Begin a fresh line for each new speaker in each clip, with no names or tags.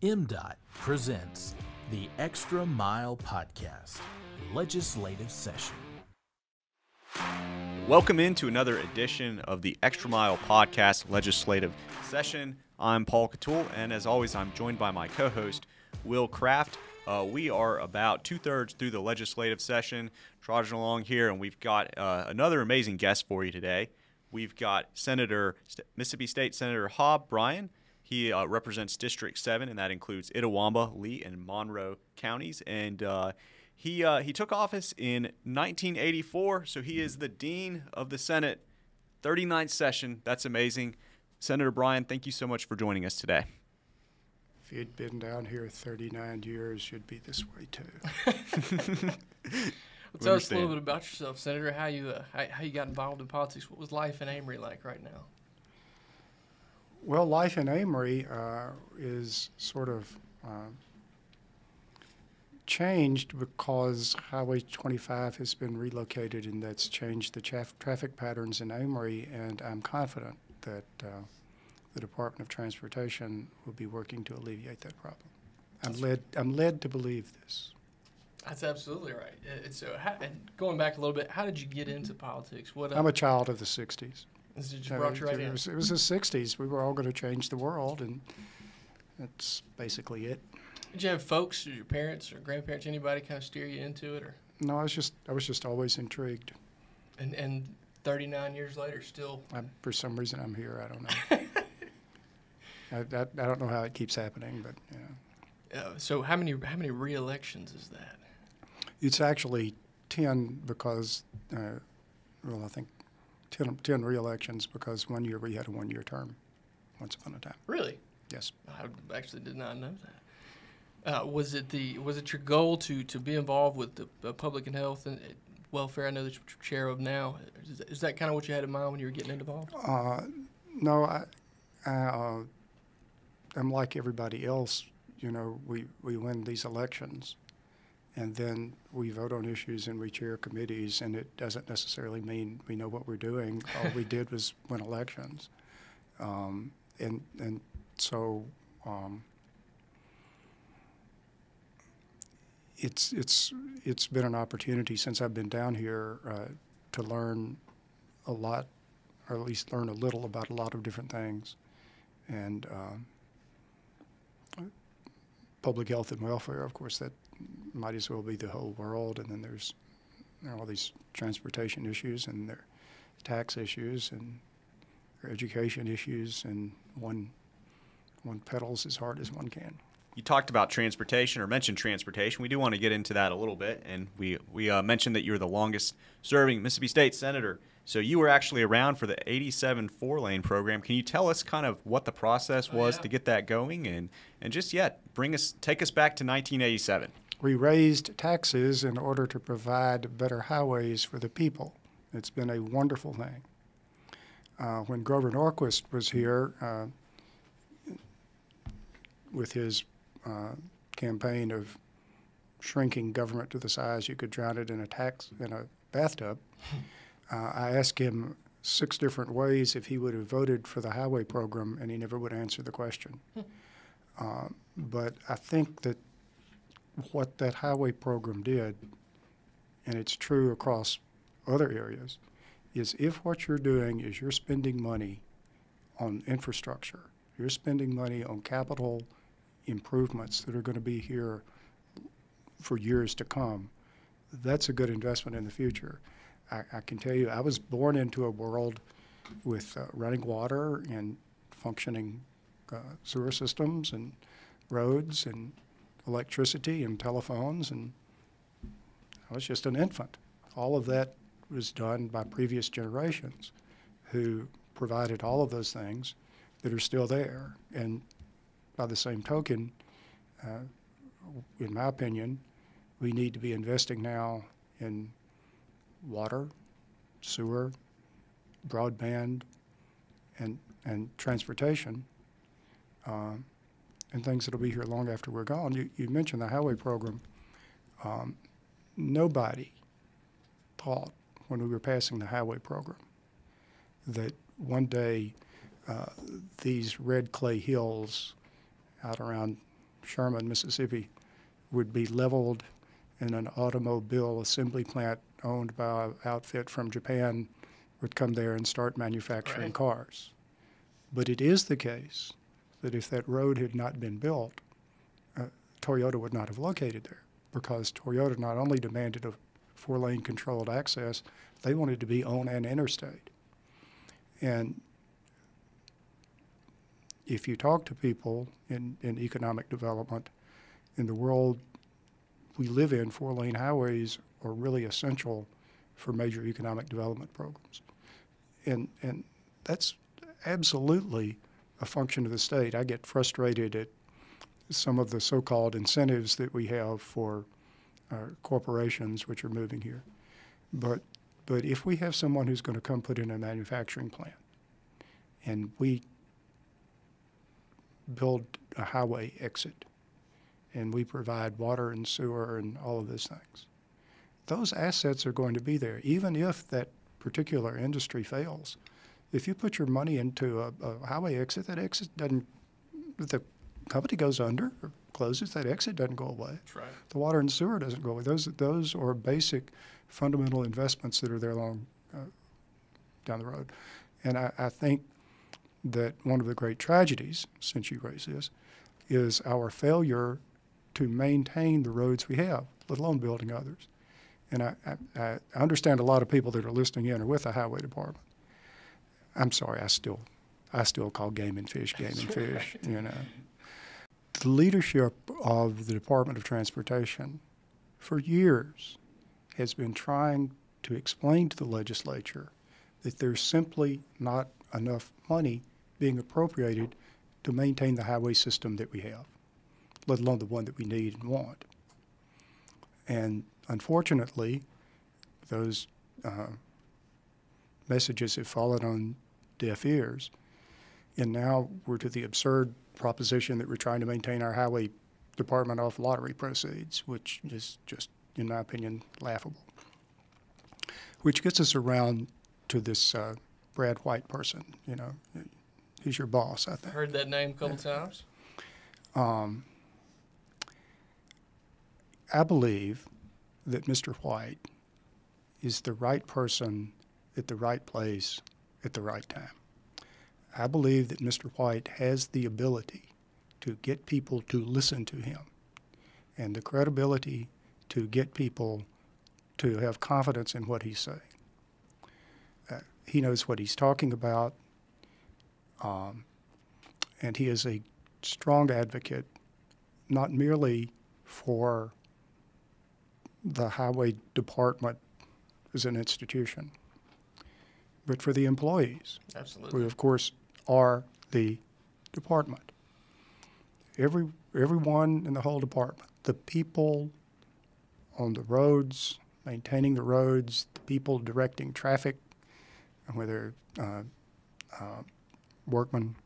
MDOT presents the Extra Mile Podcast, Legislative Session.
Welcome into another edition of the Extra Mile Podcast, Legislative Session. I'm Paul Catul, and as always, I'm joined by my co-host, Will Kraft. We are about two-thirds through the legislative session, trudging along here, and we've got another amazing guest for you today. We've got Mississippi State Senator Hob Bryan. He represents District 7, and that includes Itawamba, Lee, and Monroe counties. And he took office in 1984, so he is the Dean of the Senate, 39th session. That's amazing. Senator Bryan, thank you so much for joining us today.
If you'd been down here 39 years, you'd be this way too.
Well, tell us a little bit about yourself, Senator. How you got involved in politics? What was life in Amory like right now?
Well, life in Amory is sort of changed because Highway 25 has been relocated, and that's changed the traffic patterns in Amory, and I'm confident that the Department of Transportation will be working to alleviate that problem. I'm led to believe this. That's
absolutely right. So, and going back a little bit, how did you get into politics?
I'm a child of the 60s.
This just brought you right in.
It was the 60s. We were all going to change the world, and that's basically it.
Did you have folks, or your parents or grandparents, anybody kind of steer you into it? Or?
No, I was just always intrigued.
And 39 years later, still.
For some reason, I'm here. I don't know. I don't know how it keeps happening, but yeah.
So how many re-elections is that?
It's actually 10 because, I think 10 re-elections because 1 year we had a 1-year term once upon a time.
Really?
Yes.
I actually did not know that. Was it your goal to be involved with the public and health and welfare? I know that you're chair of now. Is that kind of what you had in mind when you were getting involved?
No, I'm like everybody else. You know, we win these elections, and then we vote on issues and we chair committees, and it doesn't necessarily mean we know what we're doing. All we did was win elections, and so it's been an opportunity since I've been down here to learn a lot, or at least learn a little about a lot of different things, and public health and welfare, of course, that might as well be the whole world. And then there's all these transportation issues, and there are tax issues, and there are education issues, and one pedals as hard as one can.
You talked about transportation, or mentioned transportation. We do want to get into that a little bit, and we mentioned that you're the longest serving Mississippi State Senator. So you were actually around for the 87 4-lane program. Can you tell us kind of what the process was to get that going, and just take us back to 1987?
We raised taxes in order to provide better highways for the people. It's been a wonderful thing. When Grover Norquist was here with his campaign of shrinking government to the size you could drown it in a bathtub, I asked him 6 different ways if he would have voted for the highway program, and he never would answer the question. But I think that what that highway program did, and it's true across other areas, is if what you're doing is you're spending money on infrastructure, you're spending money on capital improvements that are going to be here for years to come, that's a good investment in the future. I can tell you, I was born into a world with running water and functioning sewer systems and roads and electricity and telephones, and I was just an infant. All of that was done by previous generations who provided all of those things that are still there. And by the same token, in my opinion, we need to be investing now in water, sewer, broadband, and transportation, and things that will be here long after we're gone. You mentioned the highway program. Nobody thought when we were passing the highway program that one day these red clay hills out around Sherman, Mississippi, would be leveled and an automobile assembly plant owned by an outfit from Japan would come there and start manufacturing cars. But it is the case that if that road had not been built, Toyota would not have located there, because Toyota not only demanded a 4-lane controlled access, they wanted to be on an interstate. And if you talk to people in economic development, in the world we live in, 4-lane highways are really essential for major economic development programs. And that's absolutely a function of the state. I get frustrated at some of the so-called incentives that we have for corporations which are moving here. But if we have someone who's going to come put in a manufacturing plant and we build a highway exit and we provide water and sewer and all of those things, those assets are going to be there. Even if that particular industry fails, if you put your money into a highway exit, that exit doesn't, the company goes under or closes, that exit doesn't go away.
That's right.
The water and sewer doesn't go away. Those are basic fundamental investments that are there long down the road. And I think that one of the great tragedies, since you raised this, is our failure to maintain the roads we have, let alone building others. And I understand a lot of people that are listening in are with the highway department. I'm sorry, I still call game and fish game and fish, you know. The leadership of the Department of Transportation for years has been trying to explain to the legislature that there's simply not enough money being appropriated to maintain the highway system that we have, let alone the one that we need and want. And unfortunately, those messages have fallen on deaf ears. And now we're to the absurd proposition that we're trying to maintain our highway department off lottery proceeds, which is just, in my opinion, laughable. Which gets us around to this Brad White person, you know. He's your boss, I think.
Heard that name a couple times.
I believe that Mr. White is the right person at the right place at the right time. I believe that Mr. White has the ability to get people to listen to him and the credibility to get people to have confidence in what he's saying. He knows what he's talking about, and he is a strong advocate, not merely for the highway department as an institution, but for the employees.
Absolutely.
Who, of course, are the department. Everyone in the whole department, the people on the roads, maintaining the roads, the people directing traffic, whether workmen,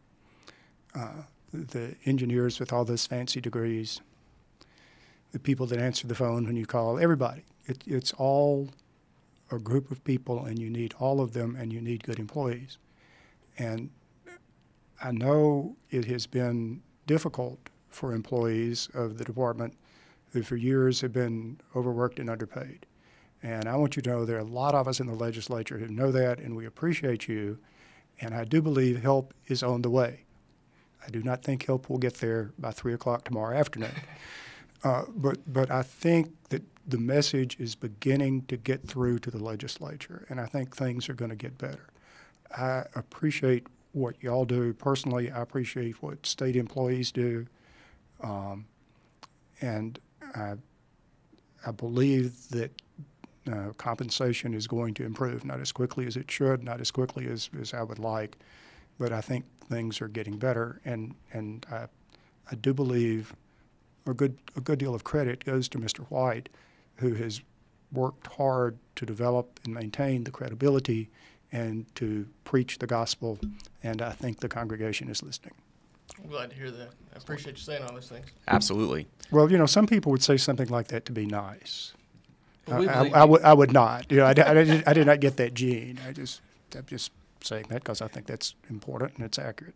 the engineers with all those fancy degrees, the people that answer the phone when you call, everybody. It's all a group of people, and you need all of them, and you need good employees. And I know it has been difficult for employees of the department who for years have been overworked and underpaid. And I want you to know there are a lot of us in the legislature who know that, and we appreciate you. And I do believe help is on the way. I do not think help will get there by 3 o'clock tomorrow afternoon. But I think that the message is beginning to get through to the legislature, and I think things are going to get better. I appreciate what y'all do personally. I appreciate what state employees do, and I believe that compensation is going to improve, not as quickly as it should, not as quickly as I would like, but I think things are getting better, and I do believe a good deal of credit goes to Mr. White, who has worked hard to develop and maintain the credibility and to preach the gospel, and I think the congregation is listening.
I'm glad to hear that. I appreciate you saying all those things.
Absolutely.
Well, you know, some people would say something like that to be nice.
Well, we
I would not. You know, I did not get that gene. I'm just saying that because I think that's important and it's accurate.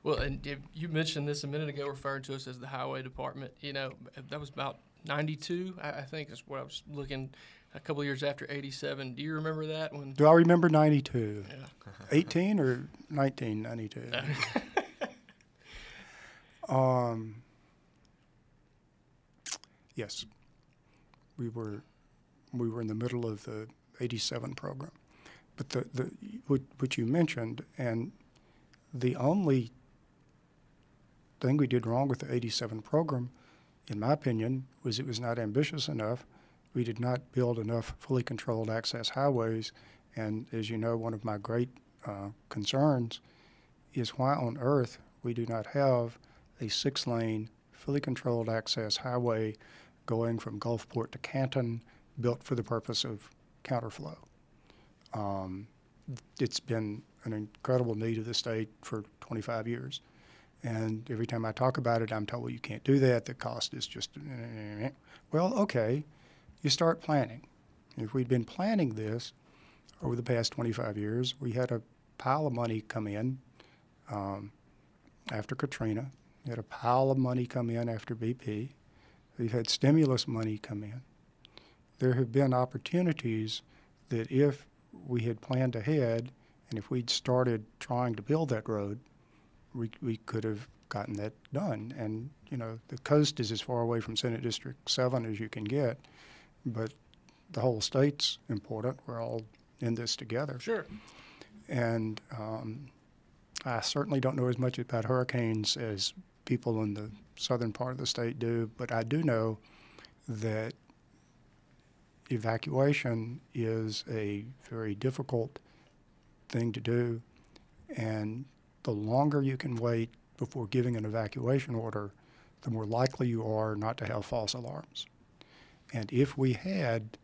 Well, and you mentioned this a minute ago, referring to us as the highway department. You know, that was about 92, I think is what I was looking, a couple of years after 87. Do you remember that?
Do I remember 92?
Yeah.
18 or 1992? Yes. We were in the middle of the 87 program. But what you mentioned, and the only thing we did wrong with the 87 program, in my opinion, was it was not ambitious enough. We did not build enough fully controlled access highways. And as you know, one of my great concerns is why on earth we do not have a 6-lane fully controlled access highway going from Gulfport to Canton, built for the purpose of counterflow. It's been an incredible need of the state for 25 years. And every time I talk about it, I'm told, well, you can't do that. The cost is just, well, okay, you start planning. If we'd been planning this over the past 25 years, we had a pile of money come in after Katrina. We had a pile of money come in after BP. We've had stimulus money come in. There have been opportunities that if we had planned ahead and if we'd started trying to build that road, we could have gotten that done. And, you know, the coast is as far away from Senate District 7 as you can get, but the whole state's important. We're all in this together.
Sure.
And I certainly don't know as much about hurricanes as people in the southern part of the state do, but I do know that evacuation is a very difficult thing to do, and the longer you can wait before giving an evacuation order, the more likely you are not to have false alarms. And if we had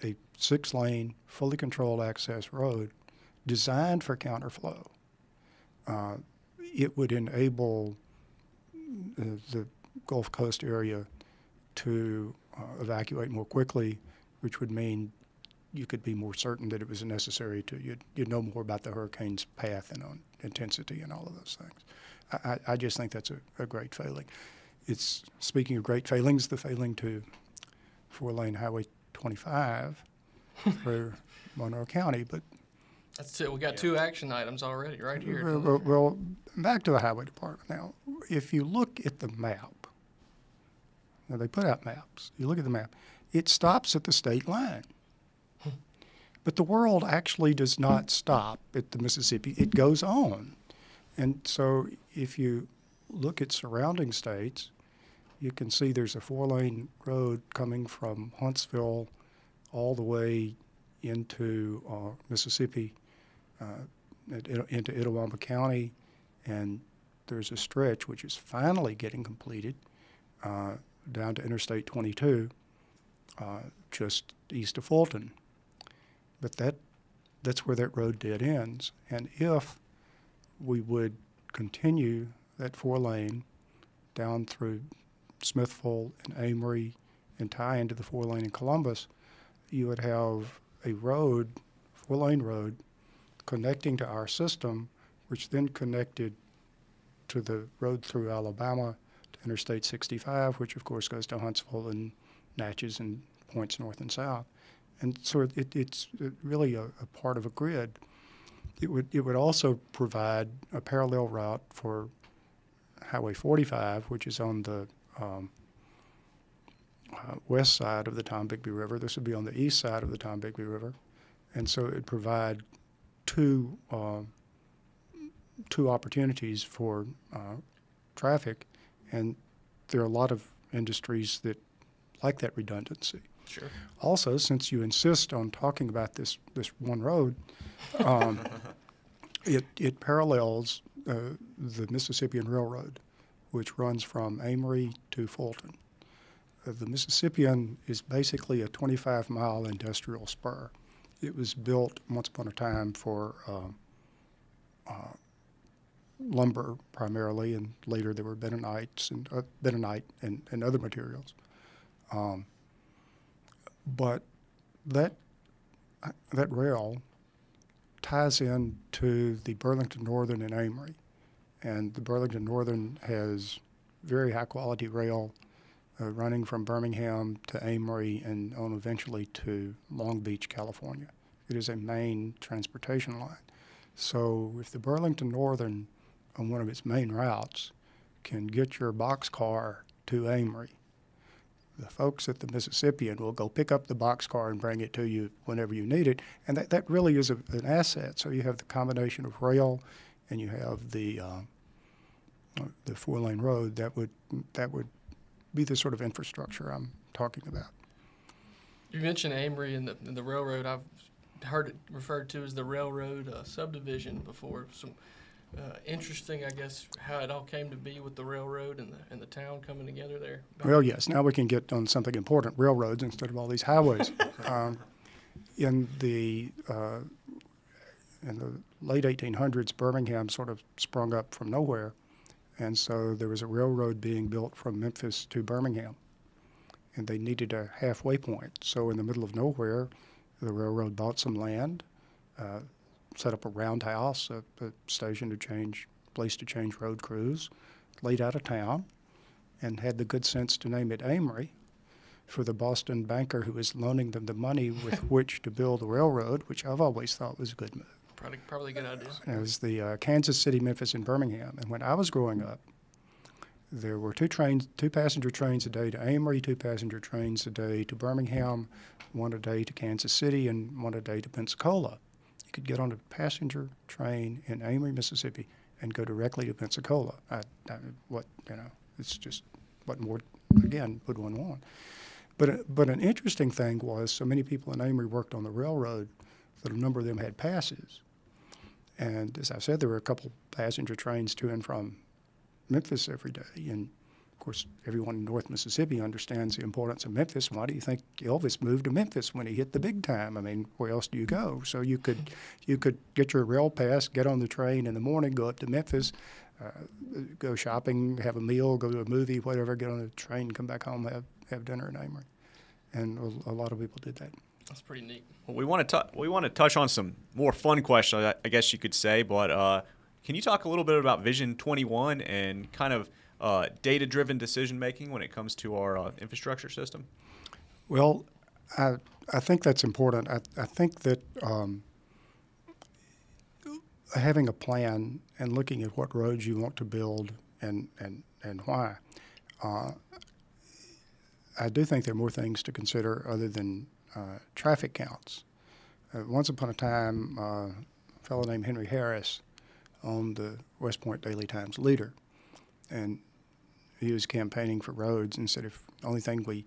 a 6-lane, fully controlled access road designed for counterflow, it would enable the Gulf Coast area to evacuate more quickly, which would mean you could be more certain that it was necessary to, you'd know more about the hurricane's path and on intensity and all of those things. I just think that's a great failing. It's, speaking of great failings, the failing to 4-lane Highway 25 for Monroe County, but
That's it. We got 2 action items already right here.
well, back to the highway department now. If you look at the map, now they put out maps. You look at the map, it stops at the state line. But the world actually does not stop at the Mississippi. It goes on. And so if you look at surrounding states, you can see there's a 4-lane road coming from Huntsville all the way into Mississippi, into Itawamba County, and there's a stretch which is finally getting completed down to Interstate 22, just east of Fulton. But that's where that road dead ends. And if we would continue that 4-lane down through Smithville and Amory and tie into the 4-lane in Columbus, you would have a road, 4-lane road, connecting to our system, which then connected to the road through Alabama to Interstate 65, which of course goes to Huntsville and Natchez and points north and south. And so it's really a part of a grid. It would also provide a parallel route for Highway 45, which is on the west side of the Tombigbee River. This would be on the east side of the Tombigbee River. And so it would provide two opportunities for traffic. And there are a lot of industries that like that redundancy.
Sure.
Also, since you insist on talking about this one road, it parallels the Mississippian Railroad, which runs from Amory to Fulton. The Mississippian is basically a 25-mile industrial spur. It was built once upon a time for lumber primarily, and later there were bentonite and other materials. But that rail ties in to the Burlington Northern and Amory. And the Burlington Northern has very high-quality rail running from Birmingham to Amory and on eventually to Long Beach, California. It is a main transportation line. So if the Burlington Northern, on one of its main routes, can get your boxcar to Amory, the folks at the Mississippian will go pick up the boxcar and bring it to you whenever you need it. And that really is an asset. So you have the combination of rail and you have the 4-lane road. That would be the sort of infrastructure I'm talking about.
You mentioned Amory and the railroad. I've heard it referred to as the railroad subdivision before. Some interesting, I guess, how it all came to be with the railroad and the town coming together there.
Well, yes. Now we can get on something important: railroads instead of all these highways. In the late 1800s, Birmingham sort of sprung up from nowhere, and so there was a railroad being built from Memphis to Birmingham, and they needed a halfway point. So in the middle of nowhere, the railroad bought some land, set up a roundhouse, a place to change road crews, laid out of town, and had the good sense to name it Amory for the Boston banker who was loaning them the money with which to build the railroad, which I've always thought was a good move.
Probably a good idea.
It was the Kansas City, Memphis, and Birmingham. And when I was growing up, there were two passenger trains a day to Amory, 2 passenger trains a day to Birmingham, 1 a day to Kansas City, and 1 a day to Pensacola. You could get on a passenger train in Amory, Mississippi, and go directly to Pensacola. It's just what more, again, would one want? But an interesting thing was so many people in Amory worked on the railroad that a number of them had passes. And as I said, there were a couple passenger trains to and from Memphis every day. And of course, everyone in North Mississippi understands the importance of Memphis. Why do you think Elvis moved to Memphis when he hit the big time? I mean, where else do you go? So you could get your rail pass, get on the train in the morning, go up to Memphis, go shopping, have a meal, go to a movie, whatever, get on the train, come back home, have dinner in Amory. And a lot of people did that.
That's pretty neat.
Well, we want to touch on some more fun questions, I guess you could say. But can you talk a little bit about Vision 21 and kind of data-driven decision-making when it comes to our infrastructure system?
Well, I think that's important. I think that having a plan and looking at what roads you want to build and why, I do think there are more things to consider other than traffic counts. Once upon a time, a fellow named Henry Harris owned the West Point Daily Times Leader, and he was campaigning for roads and said if the only thing we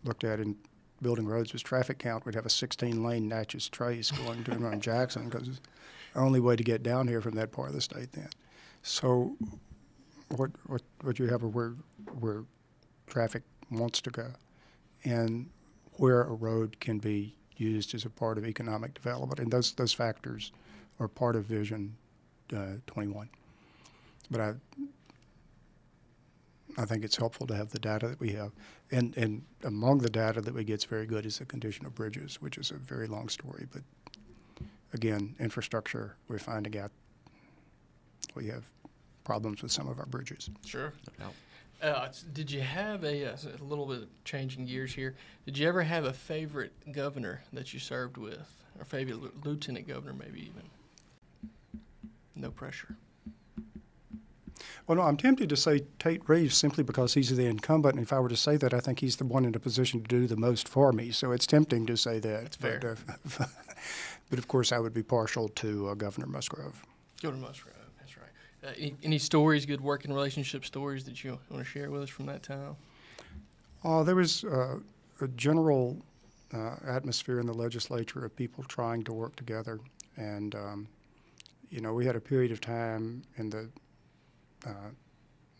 looked at in building roads was traffic count, we'd have a 16-lane Natchez Trace going to and around Jackson, because it's the only way to get down here from that part of the state then. So what you have are where traffic wants to go and where a road can be used as a part of economic development. And those factors are part of Vision 21. But I think it's helpful to have the data that we have. And among the data that we get is very good is the condition of bridges, which is a very long story. But again, infrastructure, we're finding out we have problems with some of our bridges.
Sure. Did you have a little bit of changing gears here? Did you ever have a favorite governor that you served with, or favorite lieutenant governor, maybe even? No pressure.
Well, no, I'm tempted to say Tate Reeves simply because he's the incumbent, and if I were to say that, I think he's the one in a position to do the most for me. So it's tempting to say that.
That's fair.
But of course, I would be partial to Governor Musgrove.
Governor Musgrove, that's right. Any stories, good working relationship stories that you want to share with us from that time?
There was a general atmosphere in the legislature of people trying to work together, and we had a period of time in the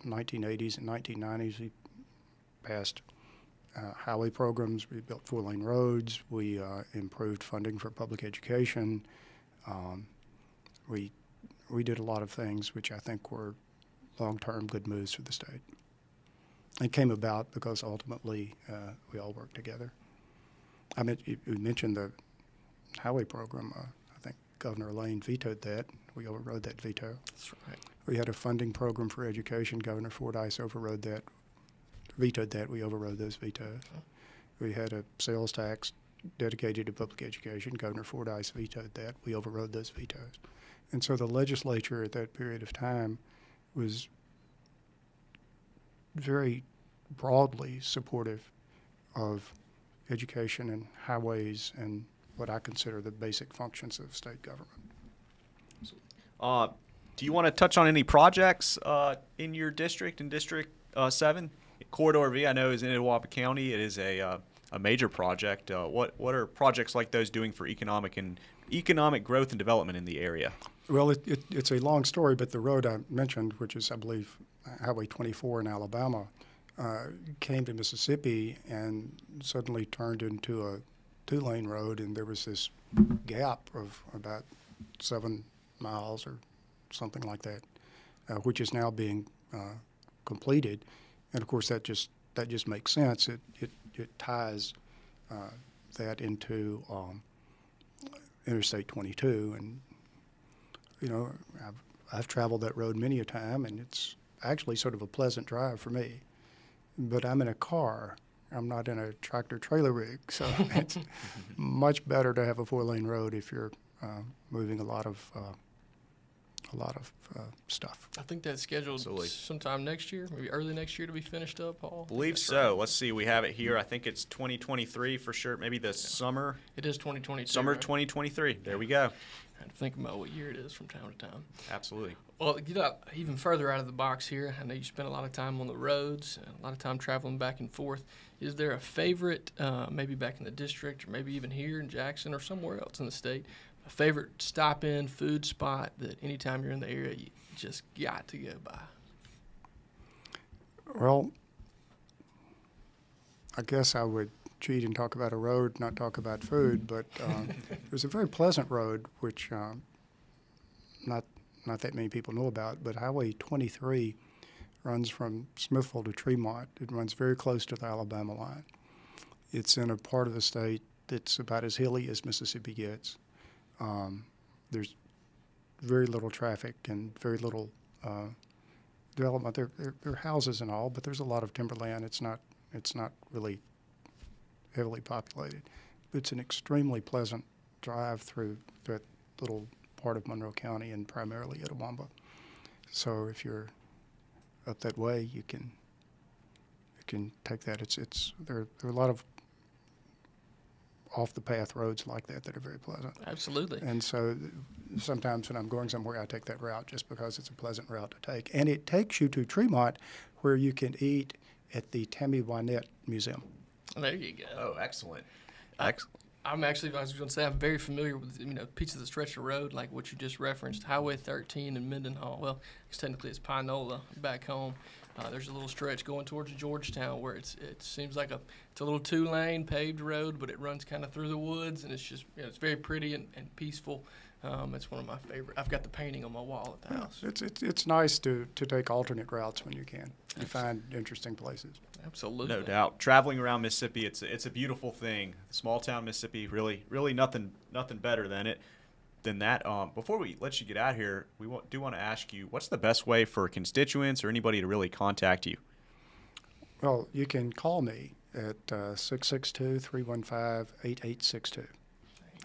1980s and 1990s. We passed highway programs. We built 4-lane roads. We improved funding for public education. We did a lot of things which I think were long-term good moves for the state. It came about because ultimately we all worked together. I mean, you mentioned the highway program. I think Governor Lane vetoed that. We overrode that veto.
That's right.
We had a funding program for education. Governor Fordyce overrode that, vetoed that. We overrode those vetoes. We had a sales tax dedicated to public education. Governor Fordyce vetoed that. We overrode those vetoes. And so the legislature at that period of time was very broadly supportive of education and highways and what I consider the basic functions of state government.
Do you want to touch on any projects in your district, in District 7? Corridor V, I know, is in Itawamba County. It is a major project. What are projects like those doing for economic growth and development in the area?
Well, it's a long story, but the road I mentioned, which is, I believe, Highway 24 in Alabama, came to Mississippi and suddenly turned into a 2-lane road, and there was this gap of about 7 miles or something like that, which is now being completed. And of course, that just makes sense. It ties that into Interstate 22, and you know, I've traveled that road many a time, and it's actually sort of a pleasant drive for me. But I'm in a car. I'm not in a tractor trailer rig, so it's much better to have a 4-lane road if you're moving a lot of stuff.
I think that's scheduled sometime next year, maybe early next year, to be finished up, Paul.
Believe so. Right. Let's see. We have it here. I think it's 2023 for sure. Maybe the summer.
It is 2022.
Summer
right?
2023. There we go.
I had to think about what year it is from time to time.
Absolutely.
Well, get up even further out of the box here. I know you spent a lot of time on the roads, and a lot of time traveling back and forth. Is there a favorite, maybe back in the district, or maybe even here in Jackson or somewhere else in the state, a favorite stop-in food spot that anytime you're in the area you just got to go by?
Well, I guess I would cheat and talk about a road, not talk about food, but there's a very pleasant road, which not that many people know about, but Highway 23 runs from Smithville to Tremont. It runs very close to the Alabama line. It's in a part of the state that's about as hilly as Mississippi gets. There's very little traffic and very little development. There are houses and all, but there's a lot of timberland. It's not really heavily populated. It's an extremely pleasant drive through that little part of Monroe County and primarily Itawamba. So if you're up that way, you can take that. There are a lot of off the path roads like that are very pleasant.
Absolutely.
And so sometimes when I'm going somewhere, I take that route just because it's a pleasant route to take. And it takes you to Tremont, where you can eat at the Tammy Wynette Museum.
There you go.
Oh, excellent.
I was going to say, I'm very familiar with, pieces of the stretch of road, like what you just referenced, Highway 13 and Mendenhall. Well, technically it's Pinola back home. There's a little stretch going towards Georgetown where it seems like it's a little 2-lane paved road, but it runs kind of through the woods, and it's just, it's very pretty and peaceful. It's one of my favorite. I've got the painting on my wall at the house.
It's nice to take alternate routes when you can. You find interesting places.
Absolutely.
No doubt. Traveling around Mississippi, it's a beautiful thing. Small town Mississippi, really nothing better than that. Before we let you get out here, we do want to ask you, what's the best way for constituents or anybody to really contact you?
Well, you can call me at 662-315-8862.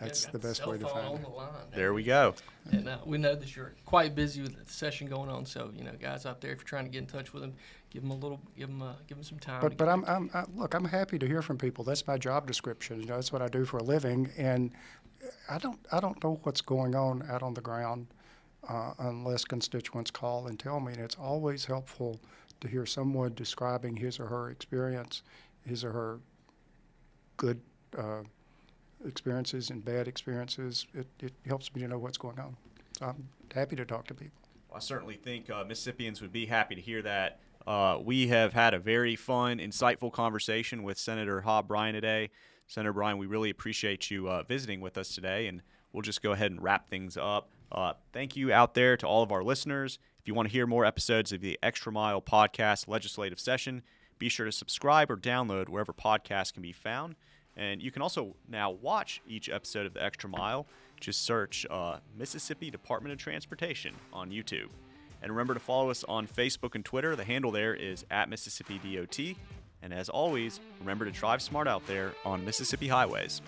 That's the best way to find me.
There we go.
And we know that you're quite busy with the session going on, so guys out there, if you're trying to get in touch with them, give them some time.
But I'm happy to hear from people. That's my job description. That's what I do for a living, and I don't know what's going on out on the ground unless constituents call and tell me. And it's always helpful to hear someone describing his or her experience, his or her good experiences and bad experiences. It helps me to know what's going on. So I'm happy to talk to people.
Well, I certainly think Mississippians would be happy to hear that. We have had a very fun, insightful conversation with Senator Hob Bryan today. Senator Bryan, we really appreciate you visiting with us today, and we'll just go ahead and wrap things up. Thank you out there to all of our listeners. If you want to hear more episodes of the Extra Mile Podcast Legislative Session, be sure to subscribe or download wherever podcasts can be found. And you can also now watch each episode of The Extra Mile. Just search Mississippi Department of Transportation on YouTube. And remember to follow us on Facebook and Twitter. The handle there is @MississippiDOT. And as always, remember to drive smart out there on Mississippi highways.